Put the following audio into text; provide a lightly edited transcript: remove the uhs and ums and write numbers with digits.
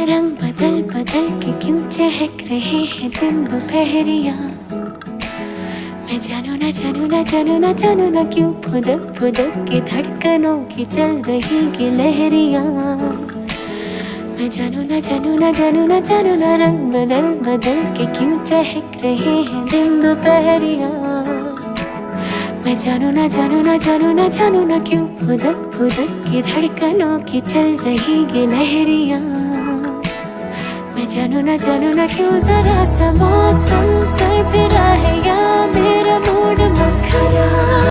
रंग बदल बदल के क्यों चहक रहे हैं दिन दोपहरिया। मैं जानू ना जानू ना जानू ना जानू ना क्यों फुदक फुदक के धड़कनों की चल रही की लहरिया। मैं जानू ना जानू ना जानू ना जानू ना रंग बदल बदल के क्यों चहक रहे हैं दिन दोपहरिया। मैं जानू ना जानू ना जानू ना जानू ना क्यों फुदक फुदक के धड़कनों की चल रही ये लहरिया। मैं जानू ना क्यों जरा सा मौसम सर फिरा है या मेरा मूड मस्खरा।